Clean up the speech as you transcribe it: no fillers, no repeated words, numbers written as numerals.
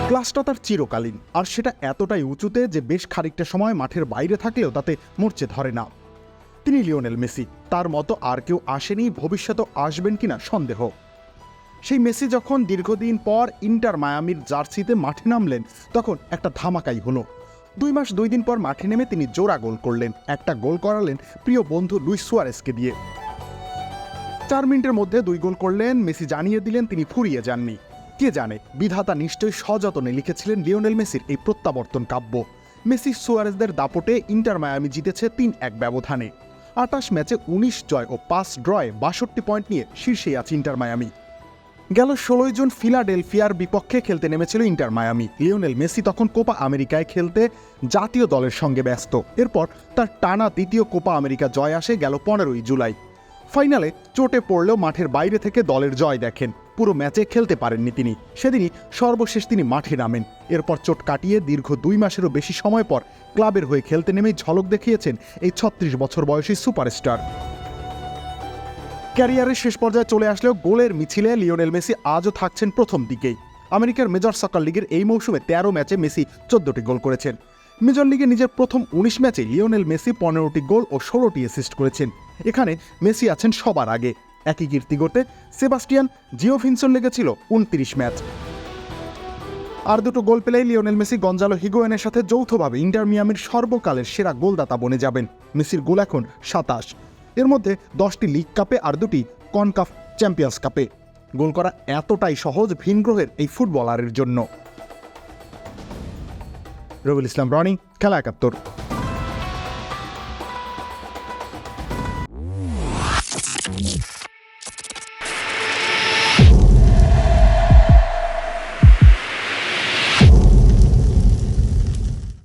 ক্লাসটা তার চিরকালীন, আর সেটা এতটাই উঁচুতে যে বেশ খানিকটা সময় মাঠের বাইরে থাকলেও তাতে মরচে ধরে না। তিনি লিওনেল মেসি, তার মতো আর কেউ আসেনি, ভবিষ্যতেও আসবেন কিনা সন্দেহ। সেই মেসি যখন দীর্ঘদিন পর ইন্টার মায়ামির জার্সিতে মাঠে নামলেন, তখন একটা ধামাকাই হলো। 2 মাস 2 দিন পর মাঠে নেমে তিনি জোড়া গোল করলেন। একটা গোল করালেন প্রিয় বন্ধু লুইস সুয়ারেজকে দিয়ে। 4 মিনিটের মধ্যে 2 গোল করলেন। মেসি জানিয়ে দিলেন তিনি ফুরিয়ে যাননি। কে জানে, বিধাতা নিশ্চয়ই সযত্নে লিখেছিলেন লিওনেল মেসির এই প্রত্যাবর্তন কাব্য। মেসি সুয়ারেজদের দাপটে ইন্টার মায়ামি জিতেছে 3-1 ব্যবধানে। 28 ম্যাচে 19 জয় ও 5 ড্রয়ে 62 পয়েন্ট নিয়ে শীর্ষেই আছে ইন্টার মায়ামি। গেল 16 জুন ফিলাডেলফিয়ার বিপক্ষে খেলতে নেমেছিল ইন্টার মায়ামি। লিওনেল মেসি তখন কোপা আমেরিকায় খেলতে জাতীয় দলের সঙ্গে ব্যস্ত। এরপর তার টানা দ্বিতীয় কোপা আমেরিকা জয় আসে গেল 15 জুলাই। ফাইনালে চোটে পড়লেও মাঠের বাইরে থেকে দলের জয় দেখেন। পুরো ম্যাচে খেলতে পারেননি তিনি। সেদিনই সর্বশেষ তিনি মাঠে নামেন। এরপর চোট কাটিয়ে দীর্ঘ 2 মাসেরও বেশি সময় পর ক্লাবের হয়ে খেলতে নেমেই ঝলক দেখিয়েছেন এই 36 বছর বয়সী সুপারস্টার। ক্যারিয়ারের শেষ পর্যায়ে চলে আসলেও গোলের মিছিলে লিওনেল মেসি আজও থাকছেন প্রথম দিকেই। আমেরিকার মেজর সকার লিগের এই মৌসুমে 13 ম্যাচে মেসি 14টি গোল করেছেন। মেজর লিগে নিজের প্রথম 19 ম্যাচে লিওনেল মেসি 15টি গোল ও 16টি অ্যাসিস্ট করেছেন। এখানে মেসি আছেন সবার আগে। একই কীর্তি করতে সেবাস্টিয়ান জিওভিনসন লেগেছিল 29 ম্যাচ। আর 2টো গোল পেলেই লিওনেল মেসি গঞ্জালো হিগুয়েনের সাথে যৌথভাবে ইন্টার মিয়ামির সর্বকালের সেরা গোলদাতা বনে যাবেন। মেসির গোল এখন 27, এর মধ্যে 10টি লিগ কাপে আর 2টি কনকাফ চ্যাম্পিয়ন্স কাপে। গোল করা এতটাই সহজ ভিনগ্রহের এই ফুটবলারের জন্য। রবিউল ইসলাম রনি, খেলা 71।